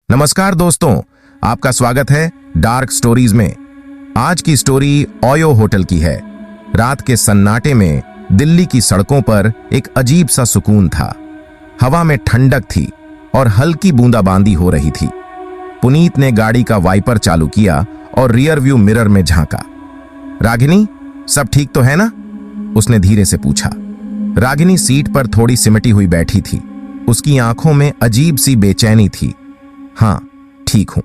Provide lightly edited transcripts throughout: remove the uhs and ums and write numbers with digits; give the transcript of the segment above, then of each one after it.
नमस्कार दोस्तों, आपका स्वागत है डार्क स्टोरीज में। आज की स्टोरी ओयो होटल की है। रात के सन्नाटे में दिल्ली की सड़कों पर एक अजीब सा सुकून था। हवा में ठंडक थी और हल्की बूंदाबांदी हो रही थी। पुनीत ने गाड़ी का वाइपर चालू किया और रियर व्यू मिरर में झांका। रागिनी, सब ठीक तो है ना? उसने धीरे से पूछा। रागिनी सीट पर थोड़ी सिमटी हुई बैठी थी। उसकी आंखों में अजीब सी बेचैनी थी। हाँ, ठीक हूं।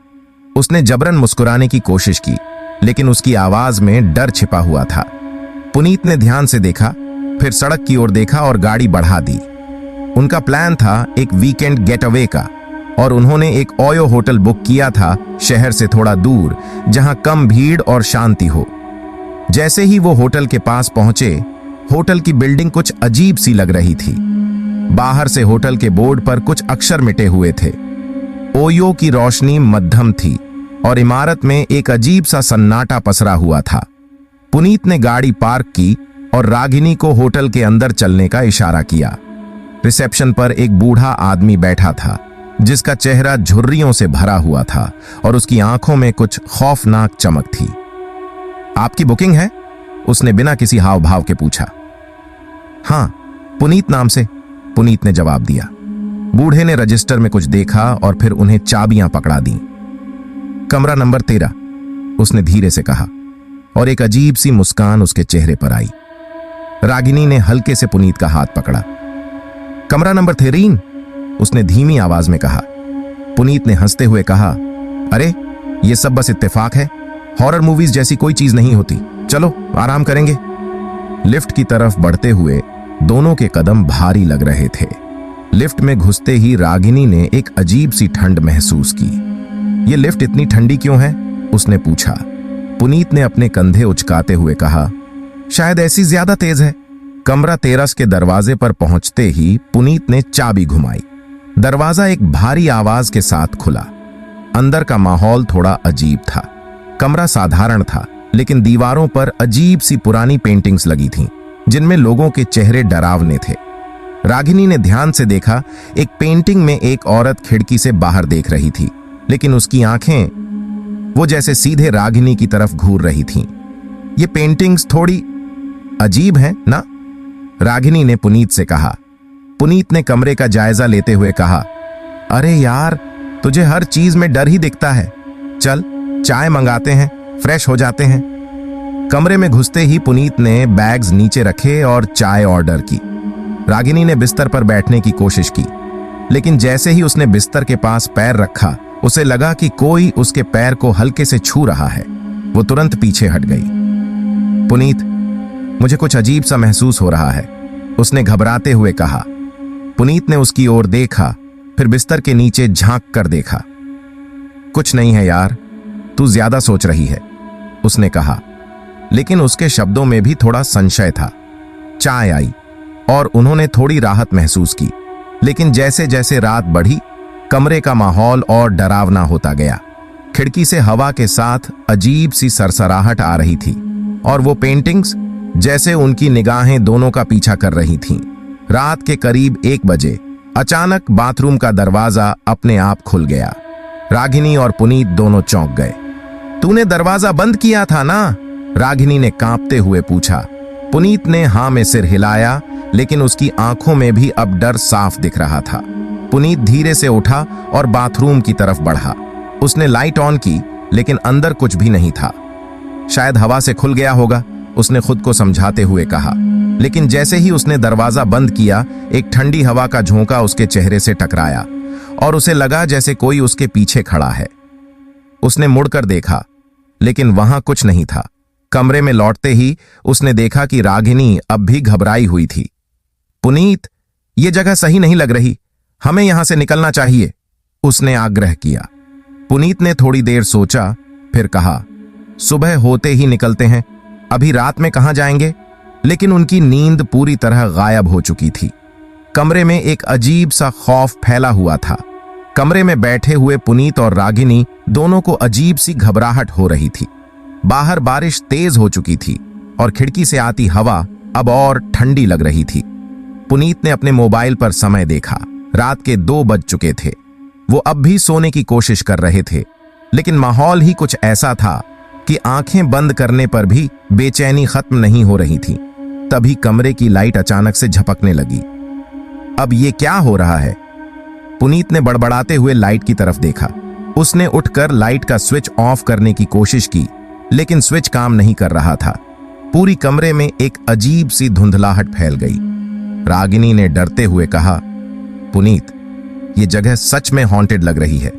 उसने जबरन मुस्कुराने की कोशिश की, लेकिन उसकी आवाज में डर छिपा हुआ था। पुनीत ने ध्यान से देखा, फिर सड़क की ओर देखा और गाड़ी बढ़ा दी। उनका प्लान था एक वीकेंड गेट अवे का, और उन्होंने एक ओयो होटल बुक किया था, शहर से थोड़ा दूर, जहां कम भीड़ और शांति हो। जैसे ही वो होटल के पास पहुंचे, होटल की बिल्डिंग कुछ अजीब सी लग रही थी। बाहर से होटल के बोर्ड पर कुछ अक्षर मिटे हुए थे। ओयो की रोशनी मध्यम थी और इमारत में एक अजीब सा सन्नाटा पसरा हुआ था। पुनीत ने गाड़ी पार्क की और रागिनी को होटल के अंदर चलने का इशारा किया। रिसेप्शन पर एक बूढ़ा आदमी बैठा था, जिसका चेहरा झुर्रियों से भरा हुआ था और उसकी आंखों में कुछ खौफनाक चमक थी। आपकी बुकिंग है? उसने बिना किसी हाव भाव के पूछा। हाँ, पुनीत नाम से, पुनीत ने जवाब दिया। बूढ़े ने रजिस्टर में कुछ देखा और फिर उन्हें चाबियां पकड़ा दी। कमरा नंबर 13, उसने धीरे से कहा, और एक अजीब सी मुस्कान उसके चेहरे पर आई। रागिनी ने हल्के से पुनीत का हाथ पकड़ा। कमरा नंबर 13, उसने धीमी आवाज में कहा। पुनीत ने हंसते हुए कहा, अरे ये सब बस इत्तेफाक है, हॉरर मूवीज जैसी कोई चीज नहीं होती, चलो आराम करेंगे। लिफ्ट की तरफ बढ़ते हुए दोनों के कदम भारी लग रहे थे। लिफ्ट में घुसते ही रागिनी ने एक अजीब सी ठंड महसूस की। ये लिफ्ट इतनी ठंडी क्यों है? उसने पूछा। पुनीत ने अपने कंधे उचकाते हुए कहा, शायद ऐसी ज्यादा तेज है। कमरा 13 के दरवाजे पर पहुंचते ही पुनीत ने चाबी घुमाई। दरवाजा एक भारी आवाज के साथ खुला। अंदर का माहौल थोड़ा अजीब था। कमरा साधारण था, लेकिन दीवारों पर अजीब सी पुरानी पेंटिंग्स लगी थीं, जिनमें लोगों के चेहरे डरावने थे। रागिनी ने ध्यान से देखा, एक पेंटिंग में एक औरत खिड़की से बाहर देख रही थी, लेकिन उसकी आंखें वो जैसे सीधे रागिनी की तरफ घूर रही थीं। ये पेंटिंग्स थोड़ी अजीब हैं ना? रागिनी ने पुनीत से कहा। पुनीत ने कमरे का जायजा लेते हुए कहा, अरे यार, तुझे हर चीज में डर ही दिखता है। चल चाय मंगाते हैं, फ्रेश हो जाते हैं। कमरे में घुसते ही पुनीत ने बैग्स नीचे रखे और चाय ऑर्डर की। रागिनी ने बिस्तर पर बैठने की कोशिश की, लेकिन जैसे ही उसने बिस्तर के पास पैर रखा, उसे लगा कि कोई उसके पैर को हल्के से छू रहा है। वो तुरंत पीछे हट गई। पुनीत, मुझे कुछ अजीब सा महसूस हो रहा है, उसने घबराते हुए कहा। पुनीत ने उसकी ओर देखा, फिर बिस्तर के नीचे झांक कर देखा। कुछ नहीं है यार, तू ज्यादा सोच रही है, उसने कहा, लेकिन उसके शब्दों में भी थोड़ा संशय था। चाय आई और उन्होंने थोड़ी राहत महसूस की, लेकिन जैसे जैसे रात बढ़ी, कमरे का माहौल और डरावना होता गया। खिड़की से हवा के साथ अजीब सी सरसराहट आ रही थी, और वो पेंटिंग्स जैसे उनकी निगाहें दोनों का पीछा कर रही थीं। रात के करीब 1 बजे अचानक बाथरूम का दरवाजा अपने आप खुल गया। रागिनी और पुनीत दोनों चौंक गए। तूने दरवाजा बंद किया था ना? रागिनी ने कांपते हुए पूछा। पुनीत ने हां में सिर हिलाया, लेकिन उसकी आंखों में भी अब डर साफ दिख रहा था। पुनीत धीरे से उठा और बाथरूम की तरफ बढ़ा। उसने लाइट ऑन की, लेकिन अंदर कुछ भी नहीं था। शायद हवा से खुल गया होगा, उसने खुद को समझाते हुए कहा। लेकिन जैसे ही उसने दरवाजा बंद किया, एक ठंडी हवा का झोंका उसके चेहरे से टकराया और उसे लगा जैसे कोई उसके पीछे खड़ा है। उसने मुड़कर देखा, लेकिन वहां कुछ नहीं था। कमरे में लौटते ही उसने देखा कि रागिनी अब भी घबराई हुई थी। पुनीत, ये जगह सही नहीं लग रही, हमें यहां से निकलना चाहिए, उसने आग्रह किया। पुनीत ने थोड़ी देर सोचा, फिर कहा, सुबह होते ही निकलते हैं, अभी रात में कहां जाएंगे? लेकिन उनकी नींद पूरी तरह गायब हो चुकी थी। कमरे में एक अजीब सा खौफ फैला हुआ था। कमरे में बैठे हुए पुनीत और रागिनी दोनों को अजीब सी घबराहट हो रही थी। बाहर बारिश तेज हो चुकी थी और खिड़की से आती हवा अब और ठंडी लग रही थी। पुनीत ने अपने मोबाइल पर समय देखा। रात के 2 बज चुके थे। वो अब भी सोने की कोशिश कर रहे थे, लेकिन माहौल ही कुछ ऐसा था कि आंखें बंद करने पर भी बेचैनी खत्म नहीं हो रही थी। तभी कमरे की लाइट अचानक से झपकने लगी। अब ये क्या हो रहा है? पुनीत ने बड़बड़ाते हुए लाइट की तरफ देखा। उसने उठकर लाइट का स्विच ऑफ करने की कोशिश की, लेकिन स्विच काम नहीं कर रहा था। पूरी कमरे में एक अजीब सी धुंधलाहट फैल गई। रागिनी ने डरते हुए कहा, पुनीत, ये जगह सच में हॉन्टेड लग रही है।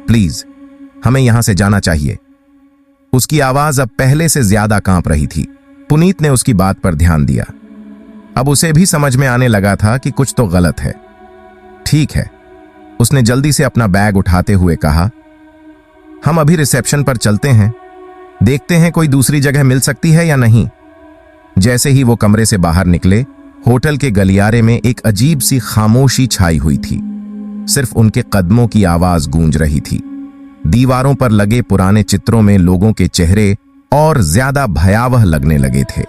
प्लीज, हमें यहां से जाना चाहिए। उसकी आवाज अब पहले से ज्यादा कांप रही थी। पुनीत ने उसकी बात पर ध्यान दिया। अब उसे भी समझ में आने लगा था कि कुछ तो गलत है। ठीक है, उसने जल्दी से अपना बैग उठाते हुए कहा, हम अभी रिसेप्शन पर चलते हैं, देखते हैं कोई दूसरी जगह मिल सकती है या नहीं। जैसे ही वो कमरे से बाहर निकले, होटल के गलियारे में एक अजीब सी खामोशी छाई हुई थी। सिर्फ उनके कदमों की आवाज गूंज रही थी। दीवारों पर लगे पुराने चित्रों में लोगों के चेहरे और ज्यादा भयावह लगने लगे थे।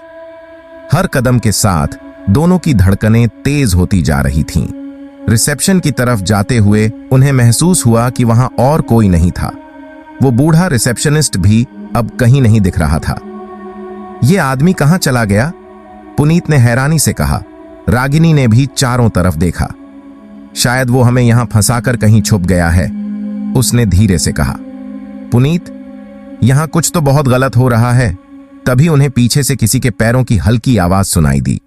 हर कदम के साथ दोनों की धड़कनें तेज होती जा रही थीं। रिसेप्शन की तरफ जाते हुए उन्हें महसूस हुआ कि वहां और कोई नहीं था। वो बूढ़ा रिसेप्शनिस्ट भी अब कहीं नहीं दिख रहा था। ये आदमी कहां चला गया? पुनीत ने हैरानी से कहा। रागिनी ने भी चारों तरफ देखा। शायद वो हमें यहां फंसाकर कहीं छुप गया है, उसने धीरे से कहा। पुनीत, यहां कुछ तो बहुत गलत हो रहा है। तभी उन्हें पीछे से किसी के पैरों की हल्की आवाज सुनाई दी।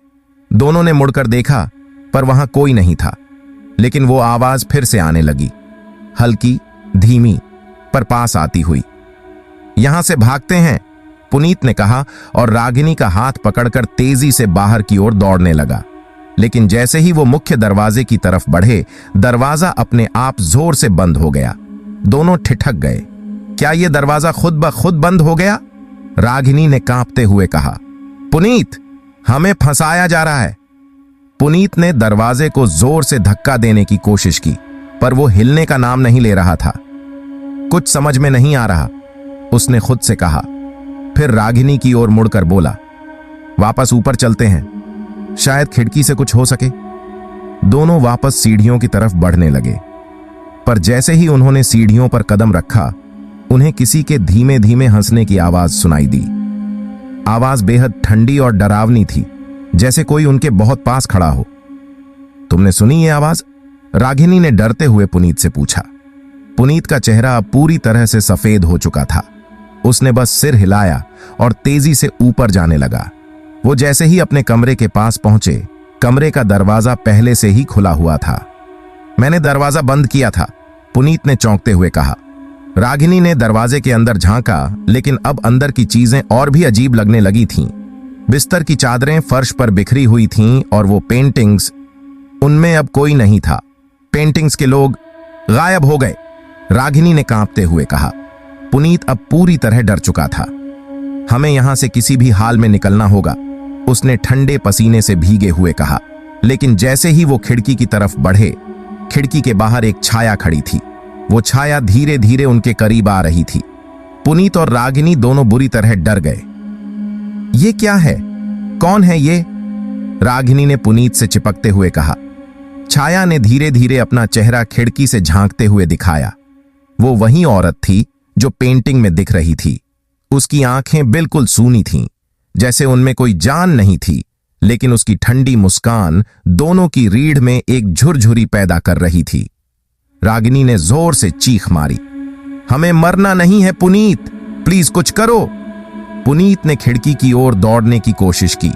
दोनों ने मुड़कर देखा, पर वहां कोई नहीं था। लेकिन वो आवाज फिर से आने लगी, हल्की, धीमी, पर पास आती हुई। यहां से भागते हैं, पुनीत ने कहा और रागिनी का हाथ पकड़कर तेजी से बाहर की ओर दौड़ने लगा। लेकिन जैसे ही वो मुख्य दरवाजे की तरफ बढ़े, दरवाजा अपने आप जोर से बंद हो गया। दोनों ठिठक गए। क्या ये दरवाजा खुद ब खुद बंद हो गया? रागिनी ने कांपते हुए कहा। पुनीत, हमें फंसाया जा रहा है। पुनीत ने दरवाजे को जोर से धक्का देने की कोशिश की, पर वो हिलने का नाम नहीं ले रहा था। कुछ समझ में नहीं आ रहा, उसने खुद से कहा। फिर रागिनी की ओर मुड़कर बोला, वापस ऊपर चलते हैं, शायद खिड़की से कुछ हो सके। दोनों वापस सीढ़ियों की तरफ बढ़ने लगे, पर जैसे ही उन्होंने सीढ़ियों पर कदम रखा, उन्हें किसी के धीमे धीमे हंसने की आवाज सुनाई दी। आवाज बेहद ठंडी और डरावनी थी, जैसे कोई उनके बहुत पास खड़ा हो। तुमने सुनी ये आवाज? रागिनी ने डरते हुए पुनीत से पूछा। पुनीत का चेहरा अब पूरी तरह से सफेद हो चुका था। उसने बस सिर हिलाया और तेजी से ऊपर जाने लगा। वो जैसे ही अपने कमरे के पास पहुंचे, कमरे का दरवाजा पहले से ही खुला हुआ था। मैंने दरवाजा बंद किया था, पुनीत ने चौंकते हुए कहा। रागिनी ने दरवाजे के अंदर झांका, लेकिन अब अंदर की चीजें और भी अजीब लगने लगी थीं। बिस्तर की चादरें फर्श पर बिखरी हुई थीं और वो पेंटिंग्स, उनमें अब कोई नहीं था। पेंटिंग्स के लोग गायब हो गए, रागिनी ने कांपते हुए कहा। पुनीत अब पूरी तरह डर चुका था। हमें यहां से किसी भी हाल में निकलना होगा, उसने ठंडे पसीने से भीगे हुए कहा। लेकिन जैसे ही वो खिड़की की तरफ बढ़े, खिड़की के बाहर एक छाया खड़ी थी। वो छाया धीरे धीरे उनके करीब आ रही थी। पुनीत और रागिनी दोनों बुरी तरह डर गए। ये क्या है? कौन है ये? रागिनी ने पुनीत से चिपकते हुए कहा। छाया ने धीरे धीरे अपना चेहरा खिड़की से झांकते हुए दिखाया। वो वही औरत थी जो पेंटिंग में दिख रही थी। उसकी आंखें बिल्कुल सूनी थीं, जैसे उनमें कोई जान नहीं थी, लेकिन उसकी ठंडी मुस्कान दोनों की रीढ़ में एक झुरझुरी पैदा कर रही थी। रागिनी ने जोर से चीख मारी, हमें मरना नहीं है पुनीत, प्लीज कुछ करो। पुनीत ने खिड़की की ओर दौड़ने की कोशिश की,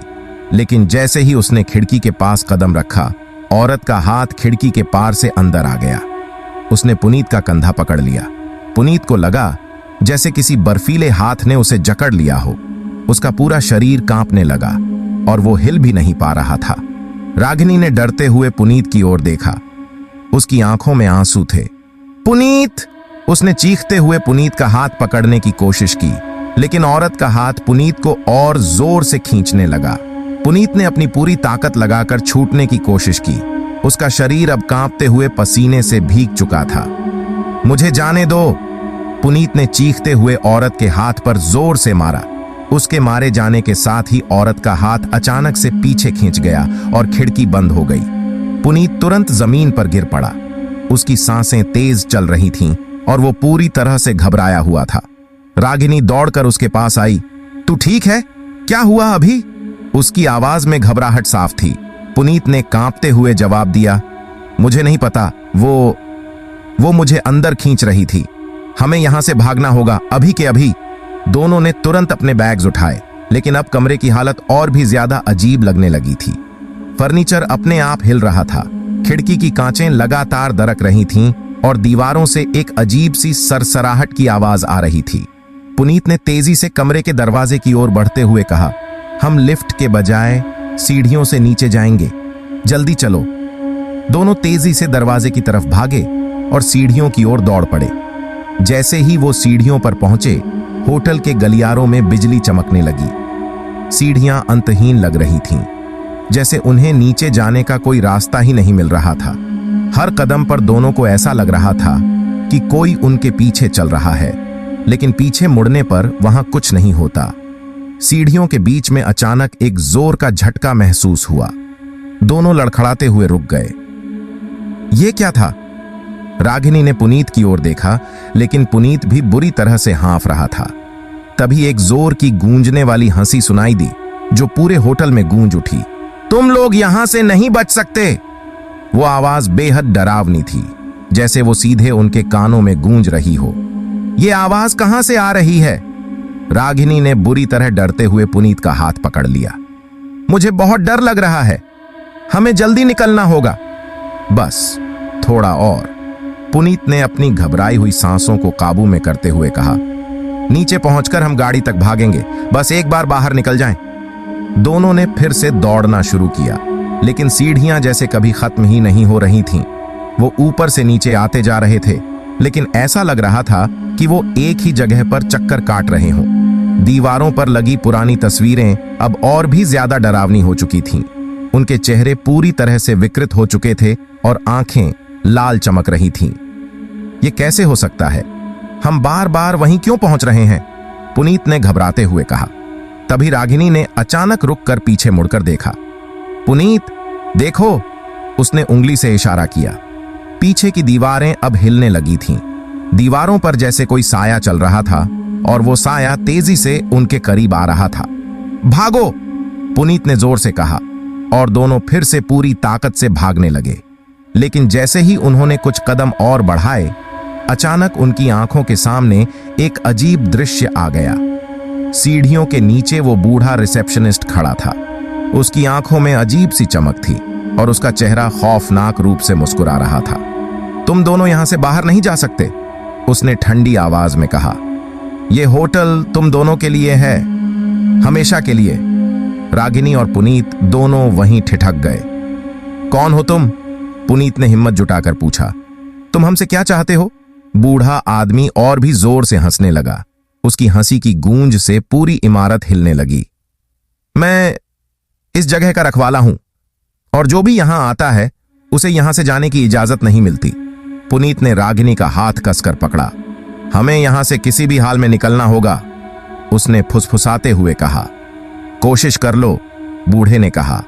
लेकिन जैसे ही उसने खिड़की के पास कदम रखा, औरत का हाथ खिड़की के पार से अंदर आ गया। उसने पुनीत का कंधा पकड़ लिया। पुनीत को लगा जैसे किसी बर्फीले हाथ ने उसे जकड़ लिया हो। उसका पूरा शरीर कांपने लगा और वो हिल भी नहीं पा रहा था। रागिनी ने डरते हुए पुनीत की ओर देखा। उसकी आंखों में आंसू थे। पुनीत! उसने चीखते हुए पुनीत का हाथ पकड़ने की कोशिश की, लेकिन औरत का हाथ पुनीत को और जोर से खींचने लगा। पुनीत ने अपनी पूरी ताकत लगाकर छूटने की कोशिश की। उसका शरीर अब कांपते हुए पसीने से भीग चुका था। मुझे जाने दो! पुनीत ने चीखते हुए औरत के हाथ पर जोर से मारा। उसके मारे जाने के साथ ही औरत का हाथ अचानक से पीछे खींच गया और खिड़की बंद हो गई। पुनीत तुरंत जमीन पर गिर पड़ा। उसकी सांसें तेज चल रही थीं और वो पूरी तरह से घबराया हुआ था। रागिनी दौड़कर उसके पास आई। तू ठीक है? क्या हुआ अभी? उसकी आवाज में घबराहट साफ थी। पुनीत ने कांपते हुए जवाब दिया, मुझे नहीं पता, वो मुझे अंदर खींच रही थी। हमें यहां से भागना होगा, अभी के अभी। दोनों ने तुरंत अपने बैग्स उठाए, लेकिन अब कमरे की हालत और भी ज्यादा अजीब लगने लगी थी। फर्नीचर अपने आप हिल रहा था, खिड़की की कांचें लगातार दरक रही थीं और दीवारों से एक अजीब सी सरसराहट की आवाज आ रही थी। पुनीत ने तेजी से कमरे के दरवाजे की ओर बढ़ते हुए कहा, हम लिफ्ट के बजाय सीढ़ियों से नीचे जाएंगे, जल्दी चलो। दोनों तेजी से दरवाजे की तरफ भागे और सीढ़ियों की ओर दौड़ पड़े। जैसे ही वो सीढ़ियों पर पहुंचे, होटल के गलियारों में बिजली चमकने लगी। सीढ़ियां अंतहीन लग रही थीं, जैसे उन्हें नीचे जाने का कोई रास्ता ही नहीं मिल रहा था। हर कदम पर दोनों को ऐसा लग रहा था कि कोई उनके पीछे चल रहा है, लेकिन पीछे मुड़ने पर वहां कुछ नहीं होता। सीढ़ियों के बीच में अचानक एक जोर का झटका महसूस हुआ। दोनों लड़खड़ाते हुए रुक गए। ये क्या था? रागिनी ने पुनीत की ओर देखा, लेकिन पुनीत भी बुरी तरह से हाँफ रहा था। तभी एक जोर की गूंजने वाली हंसी सुनाई दी, जो पूरे होटल में गूंज उठी। तुम लोग यहां से नहीं बच सकते। वो आवाज बेहद डरावनी थी, जैसे वो सीधे उनके कानों में गूंज रही हो। ये आवाज कहां से आ रही है? रागिनी ने बुरी तरह डरते हुए पुनीत का हाथ पकड़ लिया। मुझे बहुत डर लग रहा है, हमें जल्दी निकलना होगा। बस थोड़ा और, पुनीत ने अपनी घबराई हुई सांसों को काबू में करते हुए कहा। नीचे पहुंचकर हम गाड़ी तक भागेंगे, बस एक बार बाहर निकल जाएं। दोनों ने फिर से दौड़ना शुरू किया, लेकिन सीढ़ियां जैसे कभी खत्म ही नहीं हो रही थीं। वो ऊपर से नीचे आते जा रहे थे, लेकिन ऐसा लग रहा था कि वो एक ही जगह पर चक्कर काट रहे हों। दीवारों पर लगी पुरानी तस्वीरें अब और भी ज्यादा डरावनी हो चुकी थीं। उनके चेहरे पूरी तरह से विकृत हो चुके थे और आंखें लाल चमक रही थीं। ये कैसे हो सकता है? हम बार बार वहीं क्यों पहुंच रहे हैं? पुनीत ने घबराते हुए कहा। तभी रागिनी ने अचानक रुककर पीछे मुड़कर देखा। पुनीत, देखो, उसने उंगली से इशारा किया। पीछे की दीवारें अब हिलने लगी थीं। दीवारों पर जैसे कोई साया चल रहा था और वो साया तेजी से उनके करीब आ रहा था। भागो, पुनीत ने जोर से कहा और दोनों फिर से पूरी ताकत से भागने लगे। लेकिन जैसे ही उन्होंने कुछ कदम और बढ़ाए, अचानक उनकी आंखों के सामने एक अजीब दृश्य आ गया। सीढ़ियों के नीचे वो बूढ़ा रिसेप्शनिस्ट खड़ा था। उसकी आंखों में अजीब सी चमक थी और उसका चेहरा खौफनाक रूप से मुस्कुरा रहा था। तुम दोनों यहां से बाहर नहीं जा सकते, उसने ठंडी आवाज में कहा। यह होटल तुम दोनों के लिए है, हमेशा के लिए। रागिनी और पुनीत दोनों वहीं ठिठक गए। कौन हो तुम? पुनीत ने हिम्मत जुटाकर पूछा। तुम हमसे क्या चाहते हो? बूढ़ा आदमी और भी जोर से हंसने लगा। उसकी हंसी की गूंज से पूरी इमारत हिलने लगी। मैं इस जगह का रखवाला हूं और जो भी यहां आता है उसे यहां से जाने की इजाजत नहीं मिलती। पुनीत ने रागिनी का हाथ कसकर पकड़ा। हमें यहां से किसी भी हाल में निकलना होगा, उसने फुसफुसाते हुए कहा। कोशिश कर लो, बूढ़े ने कहा,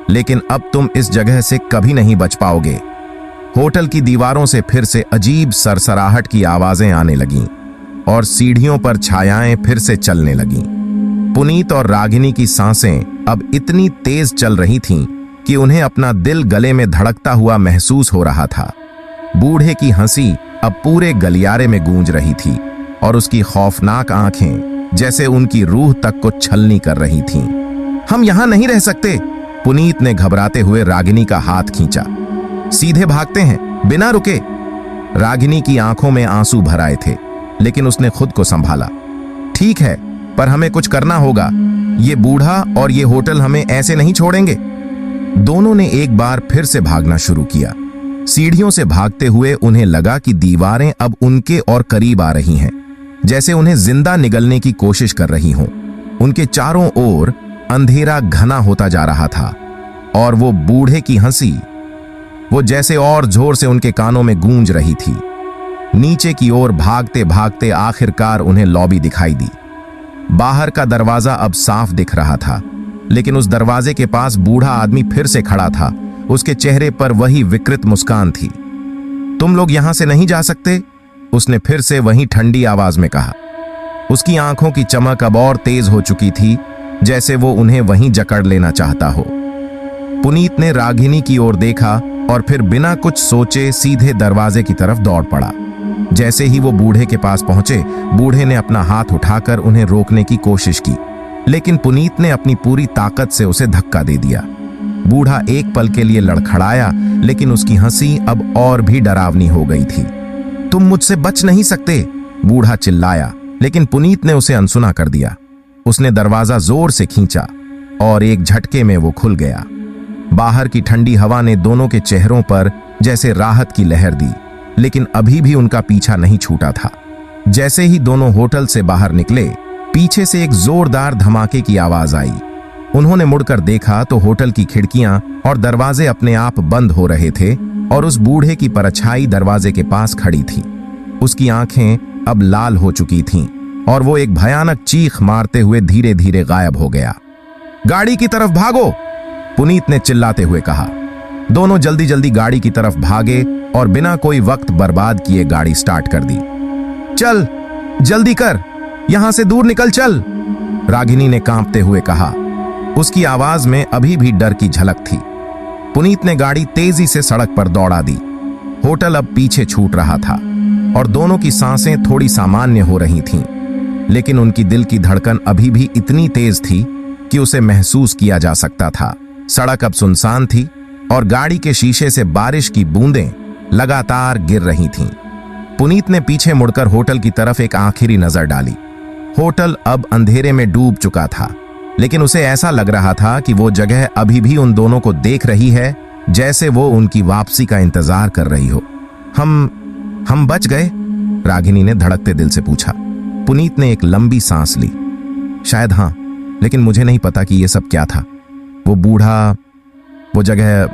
लेकिन अब तुम इस जगह से कभी नहीं बच पाओगे। होटल की दीवारों से फिर से अजीब सरसराहट की आवाजें आने लगीं और सीढ़ियों पर छायाएं फिर से चलने लगीं। पुनीत और रागिनी की सांसें अब इतनी तेज चल रही थीं कि उन्हें अपना दिल गले में धड़कता हुआ महसूस हो रहा था। बूढ़े की हंसी अब पूरे गलियारे में गूंज रही थी और उसकी खौफनाक आंखें जैसे उनकी रूह तक को छलनी कर रही थीं। हम यहां नहीं रह सकते, पुनीत ने घबराते हुए रागिनी का हाथ खींचा। सीधे भागते हैं, बिना रुके। रागिनी की आंखों में आंसू भर आए थे, लेकिन उसने खुद को संभाला। ठीक है, पर हमें कुछ करना होगा। ये बूढ़ा और ये होटल हमें ऐसे नहीं छोड़ेंगे। दोनों ने एक बार फिर से भागना शुरू किया। सीढ़ियों से भागते हुए उन्हें लगा कि दीवारें अब उनके और करीब आ रही हैं, जैसे उन्हें जिंदा निगलने की कोशिश कर रही हों। उनके चारों ओर अंधेरा घना होता जा रहा था और वो बूढ़े की हंसी वो जैसे और जोर से उनके कानों में गूंज रही थी। नीचे की ओर भागते भागते आखिरकार उन्हें लॉबी दिखाई दी। बाहर का दरवाजा अब साफ दिख रहा था, लेकिन उस दरवाजे के पास बूढ़ा आदमी फिर से खड़ा था। उसके चेहरे पर वही विकृत मुस्कान थी। तुम लोग यहां से नहीं जा सकते? उसने फिर से वही ठंडी आवाज में कहा। उसकी आंखों की चमक अब और तेज हो चुकी थी, जैसे वो उन्हें वहीं जकड़ लेना चाहता हो। पुनीत ने रागिनी की ओर देखा और फिर बिना कुछ सोचे सीधे दरवाजे की तरफ दौड़ पड़ा। जैसे ही वो बूढ़े के पास पहुंचे, बूढ़े ने अपना हाथ उठाकर उन्हें रोकने की कोशिश की, लेकिन पुनीत ने अपनी पूरी ताकत से उसे धक्का दे दिया। बूढ़ा एक पल के लिए लड़खड़ाया, लेकिन उसकी हंसी अब और भी डरावनी हो गई थी। तुम मुझसे बच नहीं सकते, बूढ़ा चिल्लाया, लेकिन पुनीत ने उसे अनसुना कर दिया। उसने दरवाजा जोर से खींचा और एक झटके में वो खुल गया। बाहर की ठंडी हवा ने दोनों के चेहरों पर जैसे राहत की लहर दी, लेकिन अभी भी उनका पीछा नहीं छूटा था। जैसे ही दोनों होटल से बाहर निकले, पीछे से एक जोरदार धमाके की आवाज आई। उन्होंने मुड़कर देखा तो होटल की खिड़कियां और दरवाजे अपने आप बंद हो रहे थे और उस बूढ़े की परछाई दरवाजे के पास खड़ी थी। उसकी आंखें अब लाल हो चुकी थीं और वो एक भयानक चीख मारते हुए धीरे धीरे गायब हो गया। गाड़ी की तरफ भागो, पुनीत ने चिल्लाते हुए कहा। दोनों जल्दी जल्दी गाड़ी की तरफ भागे और बिना कोई वक्त बर्बाद किए गाड़ी स्टार्ट कर दी। चल, जल्दी कर, यहां से दूर निकल चल, रागिनी ने कांपते हुए कहा। उसकी आवाज में अभी भी डर की झलक थी। पुनीत ने गाड़ी तेजी से सड़क पर दौड़ा दी। होटल अब पीछे छूट रहा था और दोनों की सांसें थोड़ी सामान्य हो रही थीं, लेकिन उनकी दिल की धड़कन अभी भी इतनी तेज थी कि उसे महसूस किया जा सकता था। सड़क अब सुनसान थी और गाड़ी के शीशे से बारिश की बूंदें लगातार गिर रही थीं। पुनीत ने पीछे मुड़कर होटल की तरफ एक आखिरी नजर डाली। होटल अब अंधेरे में डूब चुका था, लेकिन उसे ऐसा लग रहा था कि वो जगह अभी भी उन दोनों को देख रही है, जैसे वो उनकी वापसी का इंतजार कर रही हो। हम बच गए? रागिनी ने धड़कते दिल से पूछा। पुनीत ने एक लंबी सांस ली। शायद हाँ, लेकिन मुझे नहीं पता कि ये सब क्या था। वो बूढ़ा, वो जगह,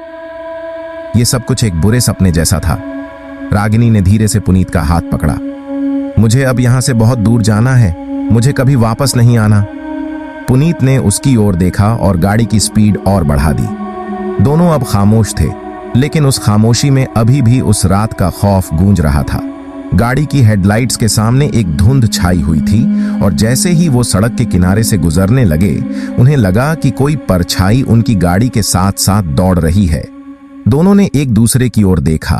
ये सब कुछ एक बुरे सपने जैसा था। रागिनी ने धीरे से पुनीत का हाथ पकड़ा। मुझे अब यहां से बहुत दूर जाना है, मुझे कभी वापस नहीं आना। पुनीत ने उसकी ओर देखा और गाड़ी की स्पीड और बढ़ा दी। दोनों अब खामोश थे, लेकिन उस खामोशी में अभी भी उस रात का खौफ गूंज रहा था। गाड़ी की हेडलाइट्स के सामने एक धुंध छाई हुई थी और जैसे ही वो सड़क के किनारे से गुजरने लगे, उन्हें लगा कि कोई परछाई उनकी गाड़ी के साथ साथ दौड़ रही है। दोनों ने एक दूसरे की ओर देखा,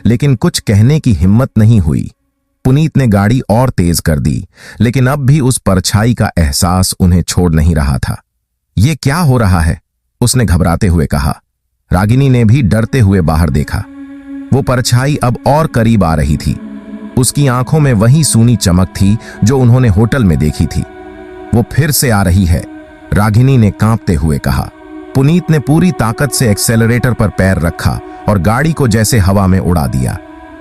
लेकिन कुछ कहने की हिम्मत नहीं हुई। पुनीत ने गाड़ी और तेज कर दी, लेकिन अब भी उस परछाई का एहसास उन्हें छोड़ नहीं रहा था। ये क्या हो रहा है? उसने घबराते हुए कहा। रागिनी ने भी डरते हुए बाहर देखा। वो परछाई अब और करीब आ रही थी। उसकी आंखों में वही सूनी चमक थी जो उन्होंने होटल में देखी थी। वो फिर से आ रही है, रागिनी ने कांपते हुए कहा। पुनीत ने पूरी ताकत से एक्सेलरेटर पर पैर रखा और गाड़ी को जैसे हवा में उड़ा दिया।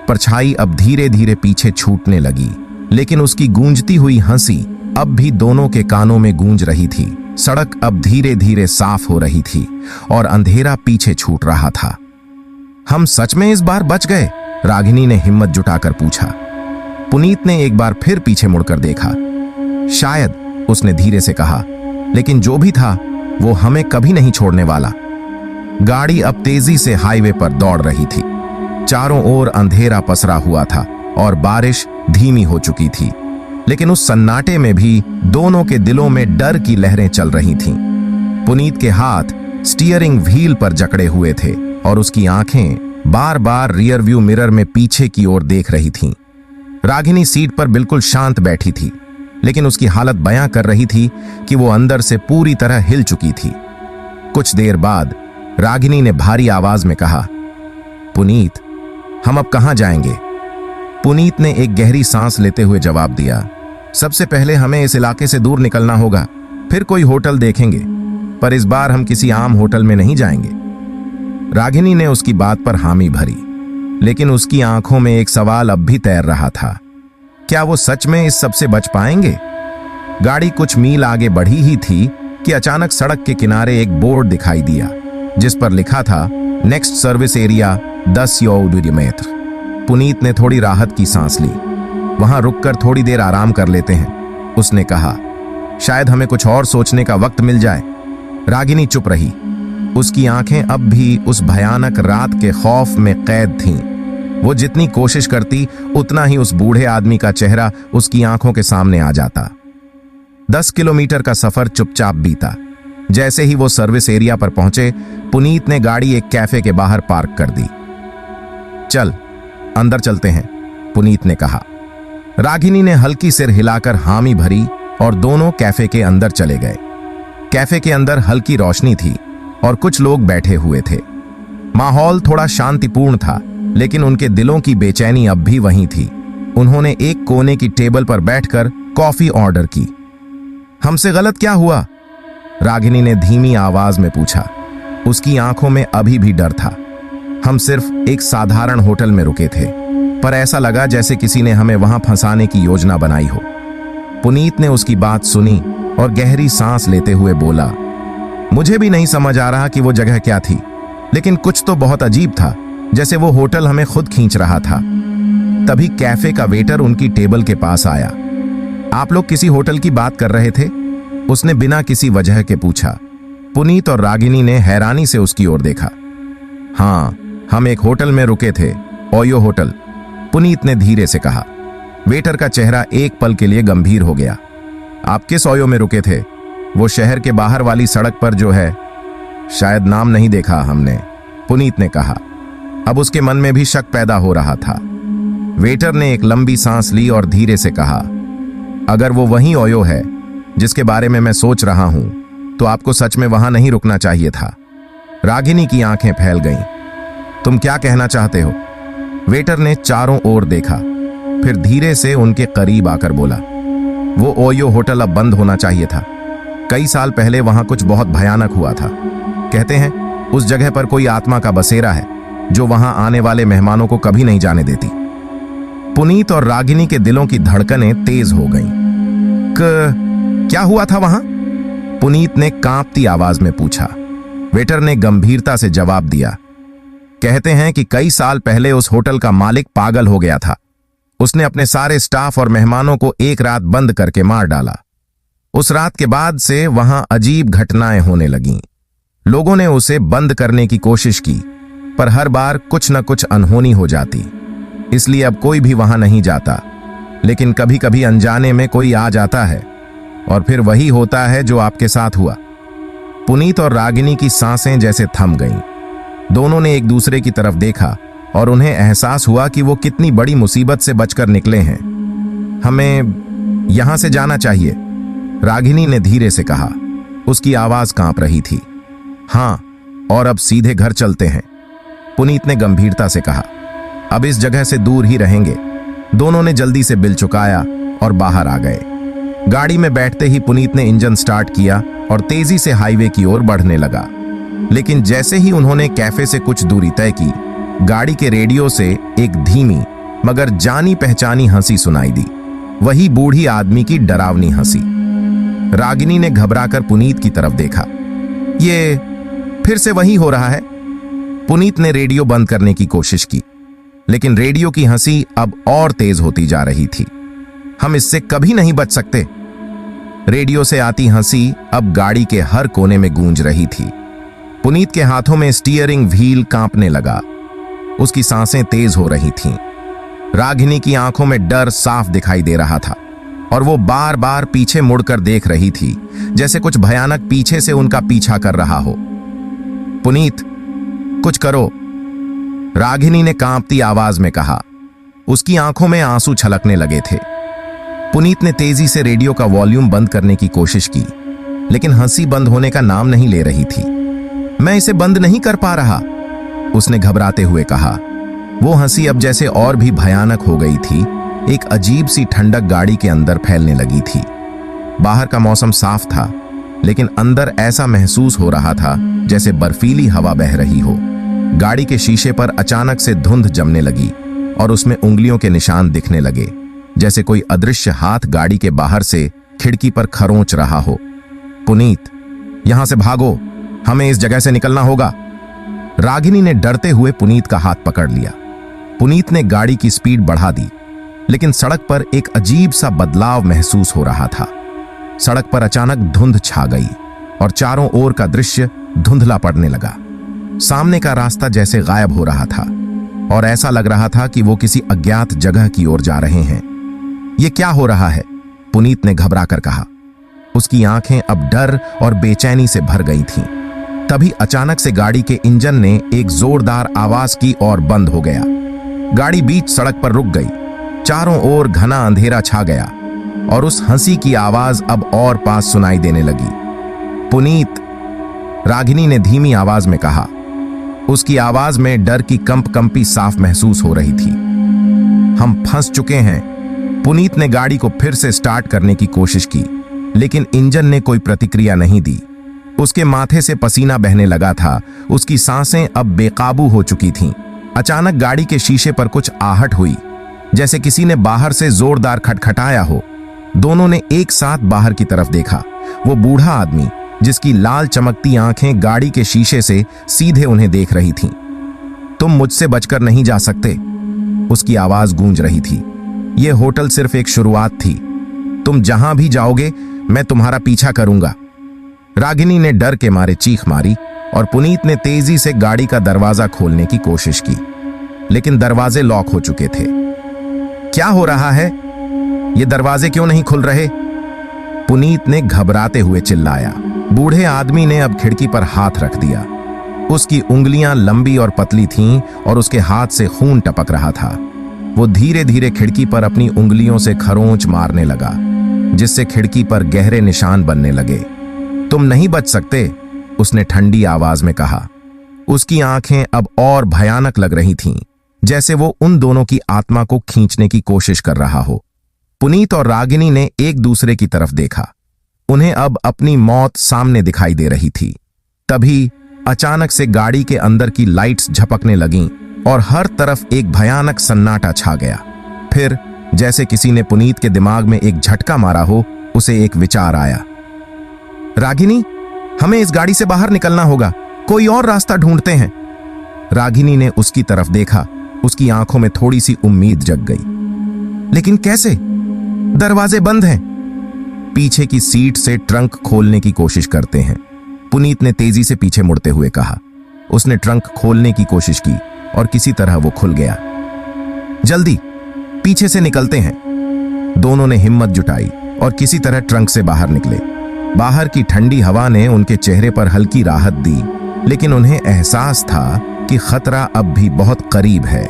परछाई अब धीरे धीरे पीछे छूटने लगी, लेकिन उसकी गूंजती हुई हंसी अब भी दोनों के कानों में गूंज रही थी। सड़क अब धीरे धीरे साफ हो रही थी और अंधेरा पीछे छूट रहा था। हम सच में इस बार बच गए? रागिनी ने हिम्मत जुटाकर पूछा। पुनीत ने एक बार फिर पीछे मुड़कर देखा। शायद, उसने धीरे से कहा, लेकिन जो भी था वो हमें कभी नहीं छोड़ने वाला। गाड़ी अब तेजी से हाईवे पर दौड़ रही थी। चारों ओर अंधेरा पसरा हुआ था और बारिश धीमी हो चुकी थी, लेकिन उस सन्नाटे में भी दोनों के दिलों में डर की लहरें चल रही थीं। पुनीत के हाथ स्टीयरिंग व्हील पर जकड़े हुए थे और उसकी आंखें बार बार रियर व्यू मिरर में पीछे की ओर देख रही थीं। रागिनी सीट पर बिल्कुल शांत बैठी थी, लेकिन उसकी हालत बयां कर रही थी कि वो अंदर से पूरी तरह हिल चुकी थी। कुछ देर बाद रागिनी ने भारी आवाज में कहा, पुनीत, हम अब कहां जाएंगे? पुनीत ने एक गहरी सांस लेते हुए जवाब दिया, सबसे पहले हमें इस इलाके से दूर निकलना होगा, फिर कोई होटल देखेंगे, पर इस बार हम किसी आम होटल में नहीं जाएंगे। रागिनी ने उसकी बात पर हामी भरी, लेकिन उसकी आंखों में एक सवाल अब भी तैर रहा था। क्या वो सच में इस सबसे बच पाएंगे? गाड़ी कुछ मील आगे बढ़ी ही थी कि अचानक सड़क के किनारे एक बोर्ड दिखाई दिया, जिस पर लिखा था, next service area 10 kilometre. Puneet ने थोड़ी राहत की सांस ली। वहां रुककर थोड़ी देर आराम कर लेते हैं, उसने कहा। शायद हमें कुछ और सोचने का वक्त मिल जाए। रागिनी चुप रही। उसकी आंखें अब भी उस भयानक रात के खौफ में कैद थीं। वो जितनी कोशिश करती उतना ही उस बूढ़े आदमी का चेहरा उसकी आंखों के सामने आ जाता। 10 किलोमीटर का सफर चुपचाप बीता। जैसे ही वो सर्विस एरिया पर पहुंचे, पुनीत ने गाड़ी एक कैफे के बाहर पार्क कर दी। चल अंदर चलते हैं, पुनीत ने कहा। रागिनी ने हल्की सिर हिलाकर हामी भरी और दोनों कैफे के अंदर चले गए। कैफे के अंदर हल्की रोशनी थी और कुछ लोग बैठे हुए थे। माहौल थोड़ा शांतिपूर्ण था, लेकिन उनके दिलों की बेचैनी अब भी वहीं थी। उन्होंने एक कोने की टेबल पर बैठकर कॉफी ऑर्डर की। हमसे गलत क्या हुआ? रागिनी ने धीमी आवाज में पूछा। उसकी आंखों में अभी भी डर था। हम सिर्फ एक साधारण होटल में रुके थे, पर ऐसा लगा जैसे किसी ने हमें वहां फंसाने की योजना बनाई हो। पुनीत ने उसकी बात सुनी और गहरी सांस लेते हुए बोला, मुझे भी नहीं समझ आ रहा कि वो जगह क्या थी, लेकिन कुछ तो बहुत अजीब था, जैसे वो होटल हमें खुद खींच रहा था। तभी कैफे का वेटर उनकी टेबल के पास आया। आप लोग किसी होटल की बात कर रहे थे? उसने बिना किसी वजह के पूछा। पुनीत और रागिनी ने हैरानी से उसकी ओर देखा। हाँ, हम एक होटल में रुके थे, ओयो होटल, पुनीत ने धीरे से कहा। वेटर का चेहरा एक पल के लिए गंभीर हो गया। आप किस ओयो में रुके थे? वो शहर के बाहर वाली सड़क पर जो है। शायद नाम नहीं देखा हमने, पुनीत ने कहा। अब उसके मन में भी शक पैदा हो रहा था। वेटर ने एक लंबी सांस ली और धीरे से कहा, अगर वो वही ओयो है जिसके बारे में मैं सोच रहा हूं, तो आपको सच में वहां नहीं रुकना चाहिए था। रागिनी की आंखें फैल गईं। तुम क्या कहना चाहते हो? वेटर ने चारों ओर देखा, फिर धीरे से उनके करीब आकर बोला, वो ओयो होटल अब बंद होना चाहिए था। कई साल पहले वहां कुछ बहुत भयानक हुआ था। कहते हैं उस जगह पर कोई आत्मा का बसेरा है जो वहां आने वाले मेहमानों को कभी नहीं जाने देती। पुनीत और रागिनी के दिलों की धड़कनें तेज हो गईं। क्या हुआ था वहां? पुनीत ने कांपती आवाज में पूछा। वेटर ने गंभीरता से जवाब दिया, कहते हैं कि कई साल पहले उस होटल का मालिक पागल हो गया था। उसने अपने सारे स्टाफ और मेहमानों को एक रात बंद करके मार डाला। उस रात के बाद से वहां अजीब घटनाएं होने लगीं। लोगों ने उसे बंद करने की कोशिश की, पर हर बार कुछ न कुछ अनहोनी हो जाती। इसलिए अब कोई भी वहां नहीं जाता, लेकिन कभी कभी अनजाने में कोई आ जाता है, और फिर वही होता है जो आपके साथ हुआ। पुनीत और रागिनी की सांसें जैसे थम गईं। दोनों ने एक दूसरे की तरफ देखा और उन्हें एहसास हुआ कि वो कितनी बड़ी मुसीबत से बचकर निकले हैं। हमें यहां से जाना चाहिए, रागिनी ने धीरे से कहा। उसकी आवाज कांप रही थी। हां, और अब सीधे घर चलते हैं, पुनीत ने गंभीरता से कहा। अब इस जगह से दूर ही रहेंगे। दोनों ने जल्दी से बिल चुकाया और बाहर आ गए। गाड़ी में बैठते ही पुनीत ने इंजन स्टार्ट किया और तेजी से हाईवे की ओर बढ़ने लगा। लेकिन जैसे ही उन्होंने कैफे से कुछ दूरी तय की, गाड़ी के रेडियो से एक धीमी मगर जानी पहचानी हंसी सुनाई दी। वही बूढ़ी आदमी की डरावनी हंसी। रागिनी ने घबराकर पुनीत की तरफ देखा। ये फिर से वही हो रहा है। पुनीत ने रेडियो बंद करने की कोशिश की, लेकिन रेडियो की हंसी अब और तेज होती जा रही थी। हम इससे कभी नहीं बच सकते। रेडियो से आती हंसी अब गाड़ी के हर कोने में गूंज रही थी। पुनीत के हाथों में स्टीयरिंग व्हील कांपने लगा। उसकी सांसें तेज हो रही थीं। रागिनी की आंखों में डर साफ दिखाई दे रहा था और वो बार बार पीछे मुड़कर देख रही थी, जैसे कुछ भयानक पीछे से उनका पीछा कर रहा हो। पुनीत, कुछ करो, रागिनी ने कांपती आवाज में कहा। उसकी आंखों में आंसू छलकने लगे थे। पुनीत ने तेजी से रेडियो का वॉल्यूम बंद करने की कोशिश की, लेकिन हंसी बंद होने का नाम नहीं ले रही थी। मैं इसे बंद नहीं कर पा रहा, उसने घबराते हुए कहा। वो हंसी अब जैसे और भी भयानक हो गई थी। एक अजीब सी ठंडक गाड़ी के अंदर फैलने लगी थी। बाहर का मौसम साफ था, लेकिन अंदर ऐसा महसूस हो रहा था जैसे बर्फीली हवा बह रही हो। गाड़ी के शीशे पर अचानक से धुंध जमने लगी और उसमें उंगलियों के निशान दिखने लगे, जैसे कोई अदृश्य हाथ गाड़ी के बाहर से खिड़की पर खरोंच रहा हो। पुनीत, यहां से भागो, हमें इस जगह से निकलना होगा। रागिनी ने डरते हुए पुनीत का हाथ पकड़ लिया। पुनीत ने गाड़ी की स्पीड बढ़ा दी, लेकिन सड़क पर एक अजीब सा बदलाव महसूस हो रहा था। सड़क पर अचानक धुंध छा गई और चारों ओर का दृश्य धुंधला पड़ने लगा। सामने का रास्ता जैसे गायब हो रहा था और ऐसा लग रहा था कि वो किसी अज्ञात जगह की ओर जा रहे हैं। ये क्या हो रहा है? पुनीत ने घबरा कर कहा। उसकी आंखें अब डर और बेचैनी से भर गई थीं। तभी अचानक से गाड़ी के इंजन ने एक जोरदार आवाज की और बंद हो गया। गाड़ी बीच सड़क पर रुक गई। चारों ओर घना अंधेरा छा गया और उस हंसी की आवाज अब और पास सुनाई देने लगी। पुनीत, रागिनी ने धीमी आवाज में कहा। उसकी आवाज में डर की कंपकंपी साफ महसूस हो रही थी। हम फंस चुके हैं। पुनीत ने गाड़ी को फिर से स्टार्ट करने की कोशिश की, लेकिन इंजन ने कोई प्रतिक्रिया नहीं दी। उसके माथे से पसीना बहने लगा था। उसकी सांसें अब बेकाबू हो चुकी थीं। अचानक गाड़ी के शीशे पर कुछ आहट हुई, जैसे किसी ने बाहर से जोरदार खटखटाया हो। दोनों ने एक साथ बाहर की तरफ देखा। वो बूढ़ा आदमी, जिसकी लाल चमकती आंखें गाड़ी के शीशे से सीधे उन्हें देख रही थीं। तुम मुझसे बचकर नहीं जा सकते, उसकी आवाज गूंज रही थी। यह होटल सिर्फ एक शुरुआत थी। तुम जहां भी जाओगे मैं तुम्हारा पीछा करूंगा। रागिनी ने डर के मारे चीख मारी और पुनीत ने तेजी से गाड़ी का दरवाजा खोलने की कोशिश की, लेकिन दरवाजे लॉक हो चुके थे। क्या हो रहा है? ये दरवाजे क्यों नहीं खुल रहे? पुनीत ने घबराते हुए चिल्लाया। बूढ़े आदमी ने अब खिड़की पर हाथ रख दिया। उसकी उंगलियां लंबी और पतली थीं और उसके हाथ से खून टपक रहा था। वो धीरे धीरे खिड़की पर अपनी उंगलियों से खरोंच मारने लगा, जिससे खिड़की पर गहरे निशान बनने लगे। तुम नहीं बच सकते, उसने ठंडी आवाज में कहा। उसकी आंखें अब और भयानक लग रही थीं, जैसे वो उन दोनों की आत्मा को खींचने की कोशिश कर रहा हो। पुनीत और रागिनी ने एक दूसरे की तरफ देखा। उन्हें अब अपनी मौत सामने दिखाई दे रही थी। तभी अचानक से गाड़ी के अंदर की लाइट्स झपकने लगीं और हर तरफ एक भयानक सन्नाटा छा गया। फिर जैसे किसी ने पुनीत के दिमाग में एक झटका मारा हो, उसे एक विचार आया। रागिनी, हमें इस गाड़ी से बाहर निकलना होगा। कोई और रास्ता ढूंढते हैं। रागिनी ने उसकी तरफ देखा। उसकी आंखों में थोड़ी सी उम्मीद जग गई। लेकिन कैसे? दरवाजे बंद हैं। पीछे की सीट से ट्रंक खोलने की कोशिश करते हैं, पुनीत ने तेजी से पीछे मुड़ते हुए कहा। उसने ट्रंक खोलने की कोशिश की और किसी तरह वो खुल गया। जल्दी, पीछे से निकलते हैं। दोनों ने हिम्मत जुटाई और किसी तरह ट्रंक से बाहर निकले। बाहर की ठंडी हवा ने उनके चेहरे पर हल्की राहत दी, लेकिन उन्हें एहसास था कि खतरा अब भी बहुत करीब है।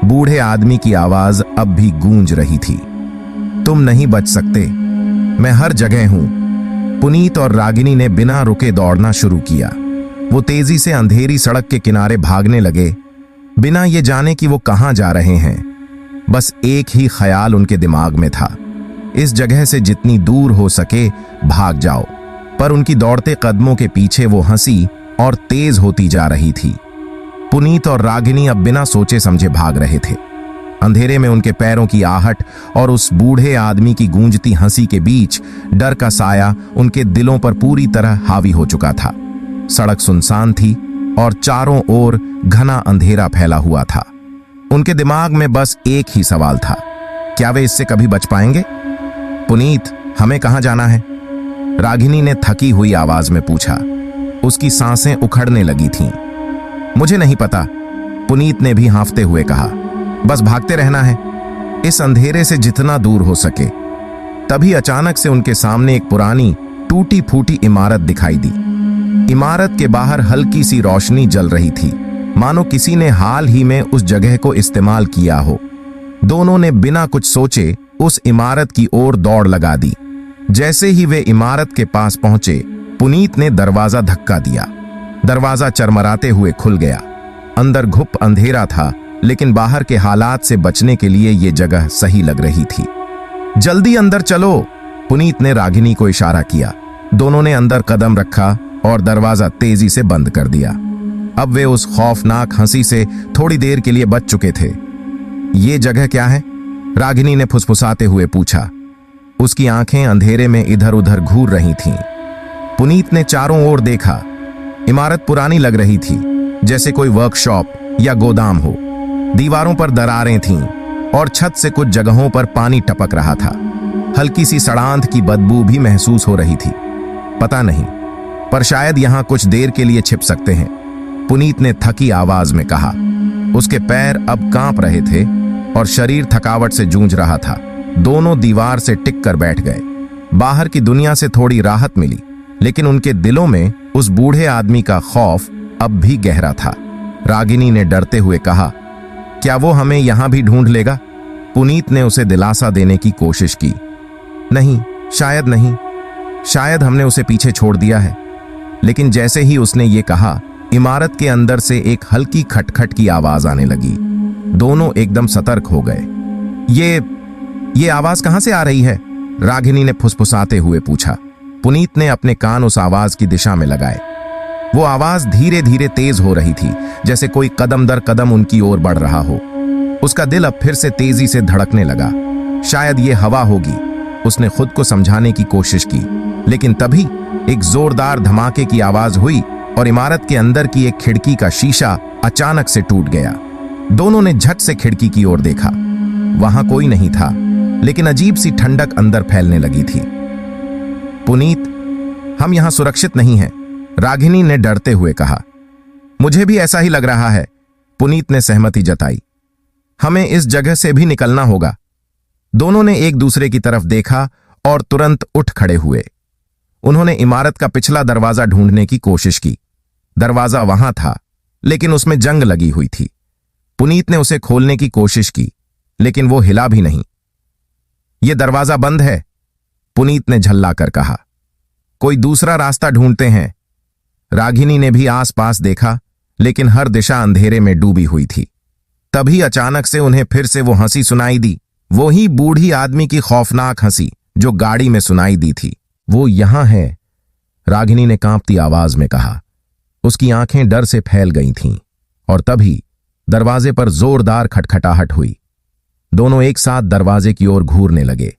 बूढ़े आदमी की आवाज अब भी गूंज रही थी। तुम नहीं बच सकते, मैं हर जगह हूं। पुनीत और रागिनी ने बिना रुके दौड़ना शुरू किया। वो तेजी से अंधेरी सड़क के किनारे भागने लगे, बिना ये जाने कि वो कहां जा रहे हैं। बस एक ही ख्याल उनके दिमाग में था, इस जगह से जितनी दूर हो सके भाग जाओ। पर उनकी दौड़ते कदमों के पीछे वो हंसी और तेज होती जा रही थी। पुनीत और रागिनी अब बिना सोचे समझे भाग रहे थे। अंधेरे में उनके पैरों की आहट और उस बूढ़े आदमी की गूंजती हंसी के बीच डर का साया उनके दिलों पर पूरी तरह हावी हो चुका था। सड़क सुनसान थी और चारों ओर घना अंधेरा फैला हुआ था। उनके दिमाग में बस एक ही सवाल था, क्या वे इससे कभी बच पाएंगे? पुनीत, हमें कहां जाना है? रागिनी ने थकी हुई आवाज में पूछा। उसकी सांसें उखड़ने लगी थीं। मुझे नहीं पता, पुनीत ने भी हांफते हुए कहा। बस भागते रहना है, इस अंधेरे से जितना दूर हो सके। तभी अचानक से उनके सामने एक पुरानी टूटी फूटी इमारत दिखाई दी। इमारत के बाहर हल्की सी रोशनी जल रही थी, मानो किसी ने हाल ही में उस जगह को इस्तेमाल किया हो। दोनों ने बिना कुछ सोचे उस इमारत की ओर दौड़ लगा दी। जैसे ही वे इमारत के पास पहुंचे, पुनीत ने दरवाजा धक्का दिया। दरवाजा चरमराते हुए खुल गया। अंदर घुप अंधेरा था, लेकिन बाहर के हालात से बचने के लिए यह जगह सही लग रही थी। जल्दी अंदर चलो, पुनीत ने रागिनी को इशारा किया। दोनों ने अंदर कदम रखा और दरवाजा तेजी से बंद कर दिया। अब वे उस खौफनाक हंसी से थोड़ी देर के लिए बच चुके थे। ये जगह क्या है? रागिनी ने फुसफुसाते हुए पूछा। उसकी आंखें अंधेरे में इधर उधर घूर रही थीं। पुनीत ने चारों ओर देखा। इमारत पुरानी लग रही थी, जैसे कोई वर्कशॉप या गोदाम हो। दीवारों पर दरारें थीं और छत से कुछ जगहों पर पानी टपक रहा था। हल्की सी सड़ांध की बदबू भी महसूस हो रही थी। पता नहीं, पर शायद यहां कुछ देर के लिए छिप सकते हैं, पुनीत ने थकी आवाज में कहा। उसके पैर अब कांप रहे थे और शरीर थकावट से जूझ रहा था। दोनों दीवार से टिक कर बैठ गए। बाहर की दुनिया से थोड़ी राहत मिली, लेकिन उनके दिलों में उस बूढ़े आदमी का खौफ अब भी गहरा था। रागिनी ने डरते हुए कहा, क्या वो हमें यहां भी ढूंढ लेगा? पुनीत ने उसे दिलासा देने की कोशिश की। नहीं, शायद नहीं, शायद हमने उसे पीछे छोड़ दिया है। लेकिन जैसे ही उसने ये कहा, इमारत के अंदर से एक हल्की खटखट की आवाज आने लगी। दोनों एकदम सतर्क हो गए। ये आवाज कहां से आ रही है? रागिनी ने फुसफुसाते हुए पूछा। पुनीत ने अपने कान उस आवाज की दिशा में लगाए। वो आवाज धीरे धीरे तेज हो रही थी, जैसे कोई कदम दर कदम उनकी ओर बढ़ रहा हो। उसका दिल अब फिर से तेजी से धड़कने लगा। शायद ये हवा होगी, उसने खुद को समझाने की कोशिश की। लेकिन तभी एक जोरदार धमाके की आवाज हुई और इमारत के अंदर की एक खिड़की का शीशा अचानक से टूट गया। दोनों ने झट से खिड़की की ओर देखा। वहां कोई नहीं था, लेकिन अजीब सी ठंडक अंदर फैलने लगी थी। पुनीत, हम यहां सुरक्षित नहीं हैं, रागिनी ने डरते हुए कहा। मुझे भी ऐसा ही लग रहा है, पुनीत ने सहमति जताई। हमें इस जगह से भी निकलना होगा। दोनों ने एक दूसरे की तरफ देखा और तुरंत उठ खड़े हुए। उन्होंने इमारत का पिछला दरवाजा ढूंढने की कोशिश की। दरवाजा वहां था, लेकिन उसमें जंग लगी हुई थी। पुनीत ने उसे खोलने की कोशिश की, लेकिन वो हिला भी नहीं। यह दरवाजा बंद है, पुनीत ने झल्लाकर कहा। कोई दूसरा रास्ता ढूंढते हैं। रागिनी ने भी आसपास देखा, लेकिन हर दिशा अंधेरे में डूबी हुई थी। तभी अचानक से उन्हें फिर से वो हंसी सुनाई दी, वो ही बूढ़ी आदमी की खौफनाक हंसी जो गाड़ी में सुनाई दी थी। वो यहां है, रागिनी ने कांपती आवाज में कहा। उसकी आंखें डर से फैल गई थीं, और तभी दरवाजे पर जोरदार खटखटाहट हुई। दोनों एक साथ दरवाजे की ओर घूरने लगे।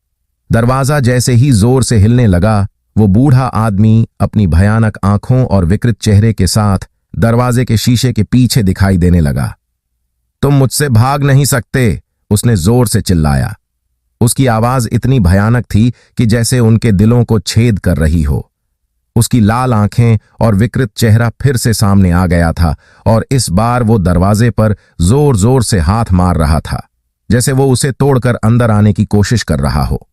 दरवाजा जैसे ही जोर से हिलने लगा, वो बूढ़ा आदमी अपनी भयानक आंखों और विकृत चेहरे के साथ दरवाजे के शीशे के पीछे दिखाई देने लगा। तुम मुझसे भाग नहीं सकते, उसने जोर से चिल्लाया। उसकी आवाज इतनी भयानक थी कि जैसे उनके दिलों को छेद कर रही हो। उसकी लाल आंखें और विकृत चेहरा फिर से सामने आ गया था, और इस बार वो दरवाजे पर जोर जोर से हाथ मार रहा था, जैसे वो उसे तोड़कर अंदर आने की कोशिश कर रहा हो।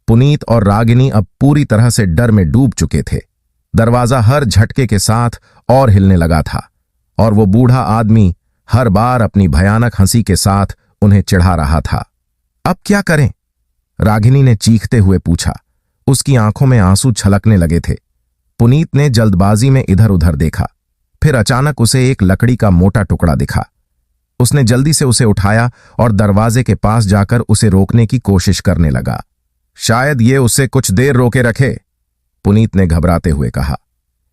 पुनीत और रागिनी अब पूरी तरह से डर में डूब चुके थे। दरवाजा हर झटके के साथ और हिलने लगा था, और वो बूढ़ा आदमी हर बार अपनी भयानक हंसी के साथ उन्हें चिढ़ा रहा था। अब क्या करें? रागिनी ने चीखते हुए पूछा। उसकी आंखों में आंसू छलकने लगे थे। पुनीत ने जल्दबाजी में इधर उधर देखा। फिर अचानक उसे एक लकड़ी का मोटा टुकड़ा दिखा। उसने जल्दी से उसे उठाया और दरवाजे के पास जाकर उसे रोकने की कोशिश करने लगा। शायद ये उसे कुछ देर रोके रखे, पुनीत ने घबराते हुए कहा।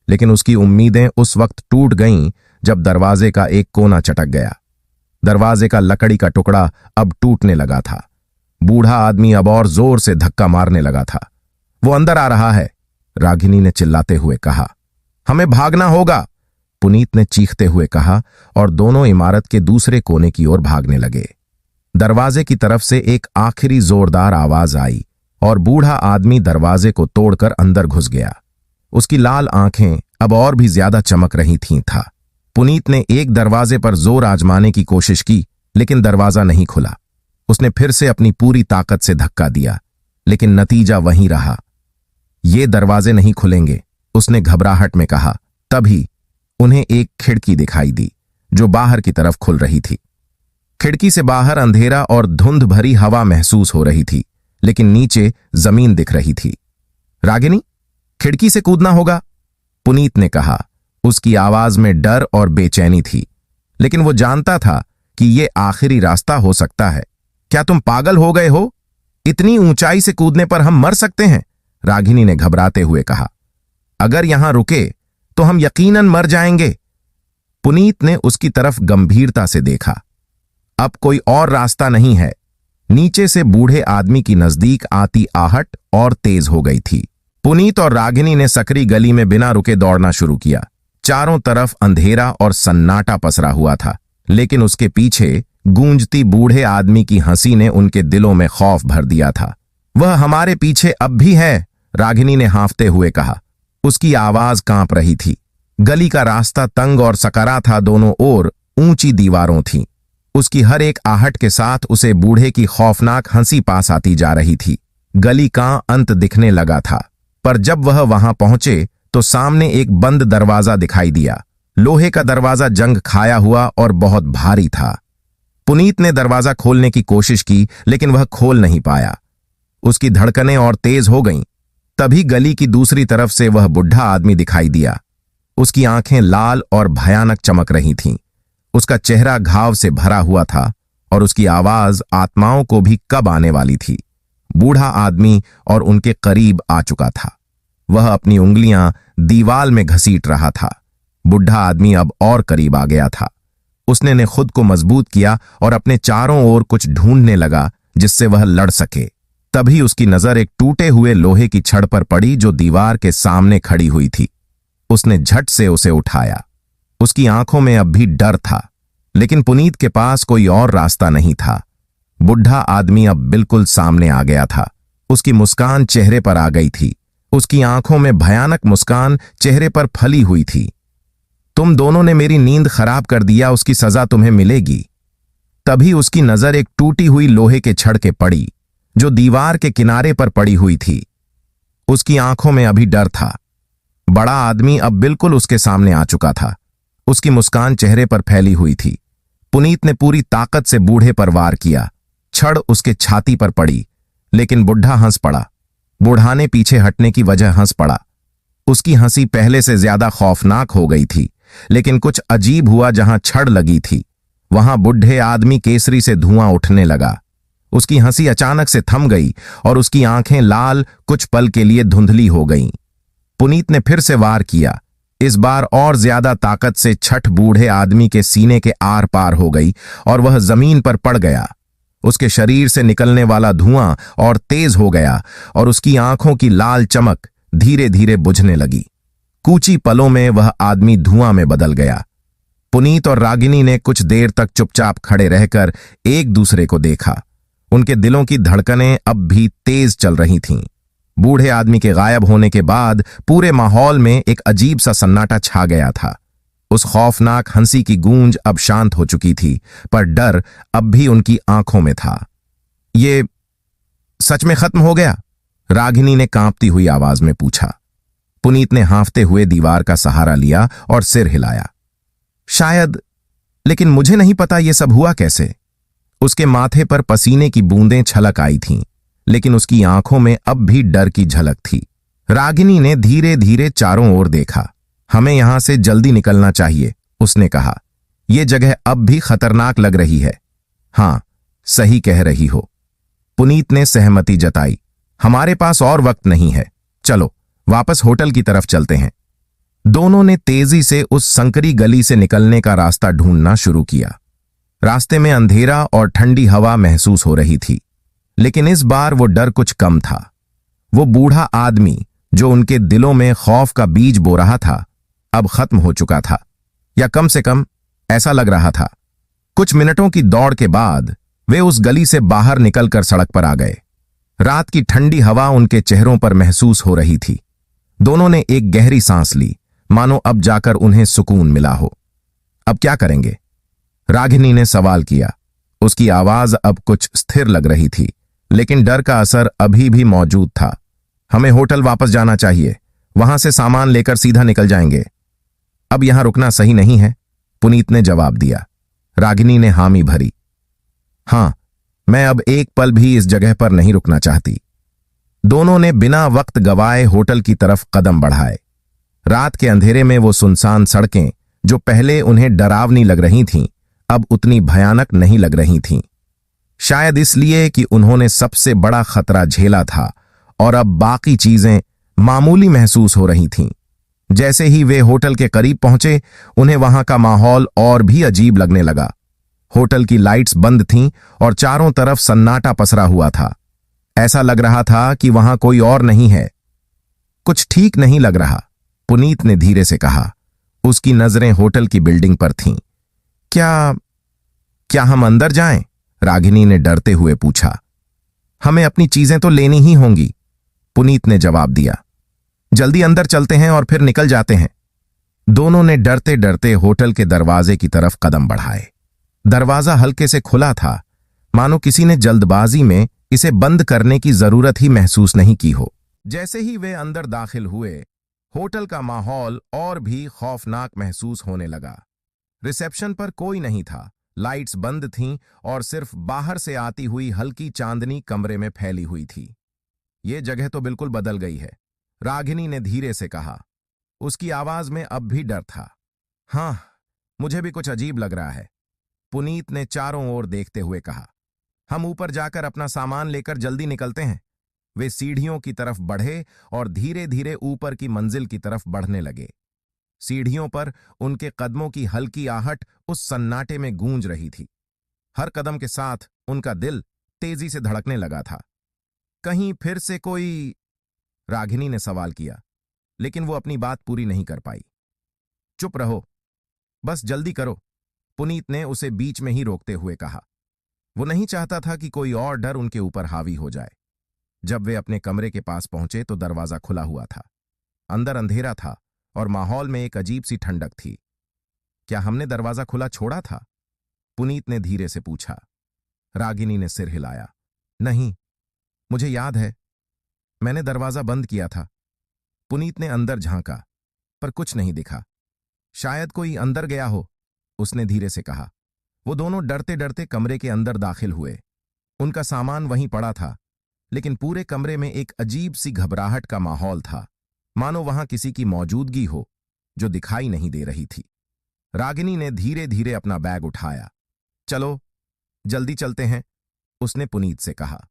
लेकिन उसकी उम्मीदें उस वक्त टूट गईं जब दरवाजे का एक कोना चटक गया। दरवाजे का लकड़ी का टुकड़ा अब टूटने लगा था। बूढ़ा आदमी अब और जोर से धक्का मारने लगा था। वो अंदर आ रहा है, रागिनी ने चिल्लाते हुए कहा। हमें भागना होगा, पुनीत ने चीखते हुए कहा, और दोनों इमारत के दूसरे कोने की ओर भागने लगे। दरवाजे की तरफ से एक आखिरी जोरदार आवाज आई और बूढ़ा आदमी दरवाजे को तोड़कर अंदर घुस गया। उसकी लाल आंखें अब और भी ज्यादा चमक रही थीं था। पुनीत ने एक दरवाजे पर जोर आजमाने की कोशिश की, लेकिन दरवाजा नहीं खुला। उसने फिर से अपनी पूरी ताकत से धक्का दिया, लेकिन नतीजा वहीं रहा। ये दरवाजे नहीं खुलेंगे, उसने घबराहट में कहा। तभी उन्हें एक खिड़की दिखाई दी जो बाहर की तरफ खुल रही थी। खिड़की से बाहर अंधेरा और धुंध भरी हवा महसूस हो रही थी, लेकिन नीचे जमीन दिख रही थी। रागिनी, खिड़की से कूदना होगा, पुनीत ने कहा। उसकी आवाज में डर और बेचैनी थी, लेकिन वो जानता था कि ये आखिरी रास्ता हो सकता है। क्या तुम पागल हो गए हो? इतनी ऊंचाई से कूदने पर हम मर सकते हैं, रागिनी ने घबराते हुए कहा। अगर यहां रुके तो हम यकीनन मर जाएंगे। पुनीत ने उसकी तरफ गंभीरता से देखा। अब कोई और रास्ता नहीं है। नीचे से बूढ़े आदमी की नजदीक आती आहट और तेज हो गई थी। पुनीत और रागिनी ने सकरी गली में बिना रुके दौड़ना शुरू किया। चारों तरफ अंधेरा और सन्नाटा पसरा हुआ था, लेकिन उसके पीछे गूंजती बूढ़े आदमी की हंसी ने उनके दिलों में खौफ भर दिया था। वह हमारे पीछे अब भी है, रागिनी ने हांफते हुए कहा। उसकी आवाज कांप रही थी। गली का रास्ता तंग और सकरा था, दोनों ओर ऊंची दीवारों थीं। उसकी हर एक आहट के साथ उसे बूढ़े की खौफनाक हंसी पास आती जा रही थी। गली का अंत दिखने लगा था, पर जब वह वहां पहुंचे तो सामने एक बंद दरवाजा दिखाई दिया। लोहे का दरवाजा जंग खाया हुआ और बहुत भारी था। पुनीत ने दरवाजा खोलने की कोशिश की, लेकिन वह खोल नहीं पाया। उसकी धड़कनें और तेज हो गईं। तभी गली की दूसरी तरफ से वह बुढ़ा आदमी दिखाई दिया। उसकी आंखें लाल और भयानक चमक रही थीं। उसका चेहरा घाव से भरा हुआ था और उसकी आवाज आत्माओं को भी कब आने वाली थी। बूढ़ा आदमी और उनके करीब आ चुका था। वह अपनी उंगलियां दीवाल में घसीट रहा था। बुढ़ा आदमी अब और करीब आ गया था। उसने ने खुद को मजबूत किया और अपने चारों ओर कुछ ढूंढने लगा जिससे वह लड़ सके। तभी उसकी नजर एक टूटे हुए लोहे की छड़ पर पड़ी जो दीवार के सामने खड़ी हुई थी। उसने झट से उसे उठाया। उसकी आंखों में अब भी डर था, लेकिन पुनीत के पास कोई और रास्ता नहीं था। बुढ़ा आदमी अब बिल्कुल सामने आ गया था। उसकी मुस्कान चेहरे पर आ गई थी। उसकी आंखों में भयानक मुस्कान चेहरे पर फली हुई थी। तुम दोनों ने मेरी नींद खराब कर दिया, उसकी सजा तुम्हें मिलेगी। तभी उसकी नजर एक टूटी हुई लोहे के छड़ के पड़ी जो दीवार के किनारे पर पड़ी हुई थी। उसकी आंखों में अभी डर था। बड़ा आदमी अब बिल्कुल उसके सामने आ चुका था। उसकी मुस्कान चेहरे पर फैली हुई थी। पुनीत ने पूरी ताकत से बूढ़े पर वार किया। छड़ उसके छाती पर पड़ी, लेकिन बुढ़ा हंस पड़ा। बूढ़ा ने पीछे हटने की वजह हंस पड़ा। उसकी हंसी पहले से ज्यादा खौफनाक हो गई थी, लेकिन कुछ अजीब हुआ। जहां छड़ लगी थी वहां बूढ़े आदमी केसरी से धुआं उठने लगा। उसकी हंसी अचानक से थम गई और उसकी आंखें लाल कुछ पल के लिए धुंधली हो गईं। पुनीत ने फिर से वार किया। इस बार और ज्यादा ताकत से छठ बूढ़े आदमी के सीने के आर पार हो गई और वह जमीन पर पड़ गया। उसके शरीर से निकलने वाला धुआं और तेज हो गया और उसकी आंखों की लाल चमक धीरे धीरे बुझने लगी। कुछ ही पलों में वह आदमी धुआं में बदल गया। पुनीत और रागिनी ने कुछ देर तक चुपचाप खड़े रहकर एक दूसरे को देखा। उनके दिलों की धड़कनें अब भी तेज चल रही थीं। बूढ़े आदमी के गायब होने के बाद पूरे माहौल में एक अजीब सा सन्नाटा छा गया था। उस खौफनाक हंसी की गूंज अब शांत हो चुकी थी, पर डर अब भी उनकी आंखों में था। ये सच में खत्म हो गया? रागिनी ने कांपती हुई आवाज में पूछा। पुनीत ने हांफते हुए दीवार का सहारा लिया और सिर हिलाया। शायद, लेकिन मुझे नहीं पता यह सब हुआ कैसे। उसके माथे पर पसीने की बूंदें छलक आई थीं, लेकिन उसकी आंखों में अब भी डर की झलक थी। रागिनी ने धीरे धीरे चारों ओर देखा। हमें यहां से जल्दी निकलना चाहिए, उसने कहा। यह जगह अब भी खतरनाक लग रही है। हां, सही कह रही हो, पुनीत ने सहमति जताई। हमारे पास और वक्त नहीं है। चलो वापस होटल की तरफ चलते हैं। दोनों ने तेजी से उस संकरी गली से निकलने का रास्ता ढूंढना शुरू किया। रास्ते में अंधेरा और ठंडी हवा महसूस हो रही थी, लेकिन इस बार वो डर कुछ कम था। वो बूढ़ा आदमी जो उनके दिलों में खौफ का बीज बो रहा था, अब खत्म हो चुका था, या कम से कम ऐसा लग रहा था। कुछ मिनटों की दौड़ के बाद वे उस गली से बाहर निकलकर सड़क पर आ गए। रात की ठंडी हवा उनके चेहरों पर महसूस हो रही थी। दोनों ने एक गहरी सांस ली, मानो अब जाकर उन्हें सुकून मिला हो। अब क्या करेंगे? रागिनी ने सवाल किया। उसकी आवाज अब कुछ स्थिर लग रही थी, लेकिन डर का असर अभी भी मौजूद था। हमें होटल वापस जाना चाहिए, वहां से सामान लेकर सीधा निकल जाएंगे। अब यहां रुकना सही नहीं है, पुनीत ने जवाब दिया। रागिनी ने हामी भरी। हां, मैं अब एक पल भी इस जगह पर नहीं रुकना चाहती। दोनों ने बिना वक्त गवाए होटल की तरफ कदम बढ़ाए। रात के अंधेरे में वो सुनसान सड़कें जो पहले उन्हें डरावनी लग रही थीं, अब उतनी भयानक नहीं लग रही थीं। शायद इसलिए कि उन्होंने सबसे बड़ा खतरा झेला था और अब बाकी चीजें मामूली महसूस हो रही थीं। जैसे ही वे होटल के करीब पहुंचे, उन्हें वहां का माहौल और भी अजीब लगने लगा। होटल की लाइट्स बंद थीं और चारों तरफ सन्नाटा पसरा हुआ था। ऐसा लग रहा था कि वहां कोई और नहीं है। कुछ ठीक नहीं लग रहा, पुनीत ने धीरे से कहा। उसकी नजरें होटल की बिल्डिंग पर थीं। क्या हम अंदर जाएं? रागिनी ने डरते हुए पूछा। हमें अपनी चीजें तो लेनी ही होंगी, पुनीत ने जवाब दिया। जल्दी अंदर चलते हैं और फिर निकल जाते हैं। दोनों ने डरते डरते होटल के दरवाजे की तरफ कदम बढ़ाए। दरवाजा हल्के से खुला था, मानो किसी ने जल्दबाजी में इसे बंद करने की जरूरत ही महसूस नहीं की हो। जैसे ही वे अंदर दाखिल हुए, होटल का माहौल और भी खौफनाक महसूस होने लगा। रिसेप्शन पर कोई नहीं था, लाइट्स बंद थीं और सिर्फ बाहर से आती हुई हल्की चांदनी कमरे में फैली हुई थी। ये जगह तो बिल्कुल बदल गई है, रागिनी ने धीरे से कहा। उसकी आवाज में अब भी डर था। हाँ, मुझे भी कुछ अजीब लग रहा है, पुनीत ने चारों ओर देखते हुए कहा। हम ऊपर जाकर अपना सामान लेकर जल्दी निकलते हैं। वे सीढ़ियों की तरफ बढ़े और धीरे धीरे ऊपर की मंजिल की तरफ बढ़ने लगे। सीढ़ियों पर उनके कदमों की हल्की आहट उस सन्नाटे में गूंज रही थी। हर कदम के साथ उनका दिल तेजी से धड़कने लगा था। कहीं फिर से कोई? रागिनी ने सवाल किया, लेकिन वो अपनी बात पूरी नहीं कर पाई। चुप रहो, बस जल्दी करो, पुनीत ने उसे बीच में ही रोकते हुए कहा। वो नहीं चाहता था कि कोई और डर उनके ऊपर हावी हो जाए। जब वे अपने कमरे के पास पहुंचे तो दरवाजा खुला हुआ था। अंदर अंधेरा था और माहौल में एक अजीब सी ठंडक थी। क्या हमने दरवाजा खुला छोड़ा था? पुनीत ने धीरे से पूछा। रागिनी ने सिर हिलाया। नहीं, मुझे याद है, मैंने दरवाजा बंद किया था। पुनीत ने अंदर झांका, पर कुछ नहीं दिखा। शायद कोई अंदर गया हो, उसने धीरे से कहा। वो दोनों डरते डरते कमरे के अंदर दाखिल हुए। उनका सामान वहीं पड़ा था, लेकिन पूरे कमरे में एक अजीब सी घबराहट का माहौल था, मानो वहां किसी की मौजूदगी हो जो दिखाई नहीं दे रही थी। रागिनी ने धीरे धीरे अपना बैग उठाया। चलो, जल्दी चलते हैं, उसने पुनीत से कहा।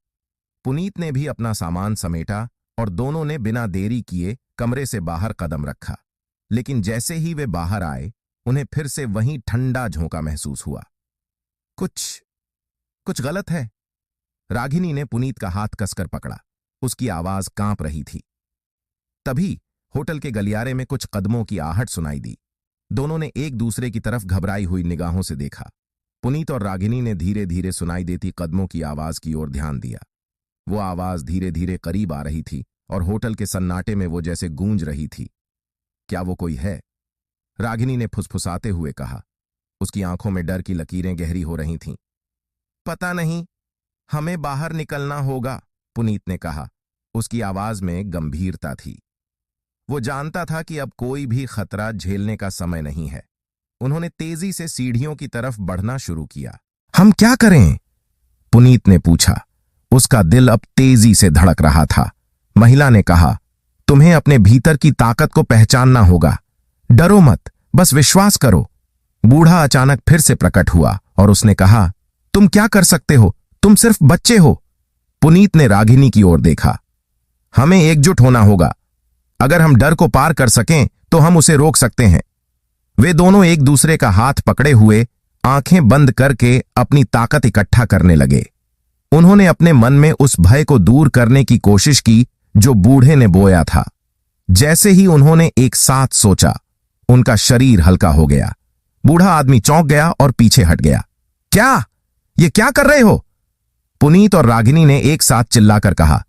पुनीत ने भी अपना सामान समेटा और दोनों ने बिना देरी किए कमरे से बाहर कदम रखा। लेकिन जैसे ही वे बाहर आए, उन्हें फिर से वहीं ठंडा झोंका महसूस हुआ। कुछ गलत है। रागिनी ने पुनीत का हाथ कसकर पकड़ा। उसकी आवाज कांप रही थी। तभी होटल के गलियारे में कुछ कदमों की आहट सुनाई दी। दोनों ने एक दूसरे की तरफ घबराई हुई निगाहों से देखा। पुनीत और रागिनी ने धीरे धीरे सुनाई देती कदमों की आवाज की ओर ध्यान दिया। वो आवाज धीरे धीरे करीब आ रही थी और होटल के सन्नाटे में वो जैसे गूंज रही थी। क्या वो कोई है? रागिनी ने फुसफुसाते हुए कहा। उसकी आंखों में डर की लकीरें गहरी हो रही थीं। पता नहीं, हमें बाहर निकलना होगा, पुनीत ने कहा। उसकी आवाज में गंभीरता थी। वो जानता था कि अब कोई भी खतरा झेलने का समय नहीं है। उन्होंने तेजी से सीढ़ियों की तरफ बढ़ना शुरू किया। हम क्या करें? पुनीत ने पूछा। उसका दिल अब तेजी से धड़क रहा था। महिला ने कहा, तुम्हें अपने भीतर की ताकत को पहचानना होगा। डरो मत, बस विश्वास करो। बूढ़ा अचानक फिर से प्रकट हुआ और उसने कहा, तुम क्या कर सकते हो? तुम सिर्फ बच्चे हो। पुनीत ने रागिनी की ओर देखा। हमें एकजुट होना होगा। अगर हम डर को पार कर सकें तो हम उसे रोक सकते हैं। वे दोनों एक दूसरे का हाथ पकड़े हुए आंखें बंद करके अपनी ताकत इकट्ठा करने लगे। उन्होंने अपने मन में उस भय को दूर करने की कोशिश की जो बूढ़े ने बोया था। जैसे ही उन्होंने एक साथ सोचा, उनका शरीर हल्का हो गया। बूढ़ा आदमी चौंक गया और पीछे हट गया। क्या? ये क्या कर रहे हो? पुनीत और रागिनी ने एक साथ चिल्लाकर कहा,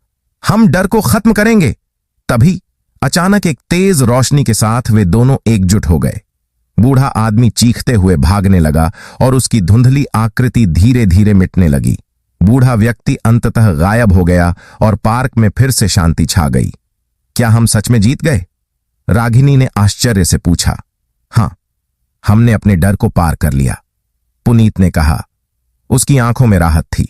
हम डर को खत्म करेंगे। तभी अचानक एक तेज रोशनी के साथ वे दोनों एकजुट हो गए। बूढ़ा आदमी चीखते हुए भागने लगा और उसकी धुंधली आकृति धीरे धीरे मिटने लगी। बूढ़ा व्यक्ति अंततः गायब हो गया और पार्क में फिर से शांति छा गई। क्या हम सच में जीत गए? रागिनी ने आश्चर्य से पूछा। हां, हमने अपने डर को पार कर लिया, पुनीत ने कहा। उसकी आंखों में राहत थी।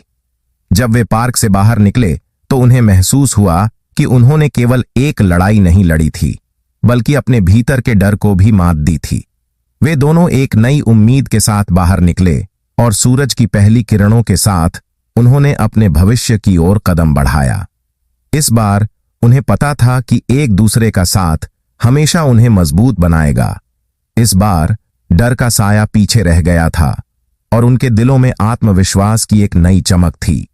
जब वे पार्क से बाहर निकले तो उन्हें महसूस हुआ कि उन्होंने केवल एक लड़ाई नहीं लड़ी थी, बल्कि अपने भीतर के डर को भी मात दी थी। वे दोनों एक नई उम्मीद के साथ बाहर निकले और सूरज की पहली किरणों के साथ उन्होंने अपने भविष्य की ओर कदम बढ़ाया। इस बार उन्हें पता था कि एक दूसरे का साथ हमेशा उन्हें मजबूत बनाएगा। इस बार डर का साया पीछे रह गया था और उनके दिलों में आत्मविश्वास की एक नई चमक थी।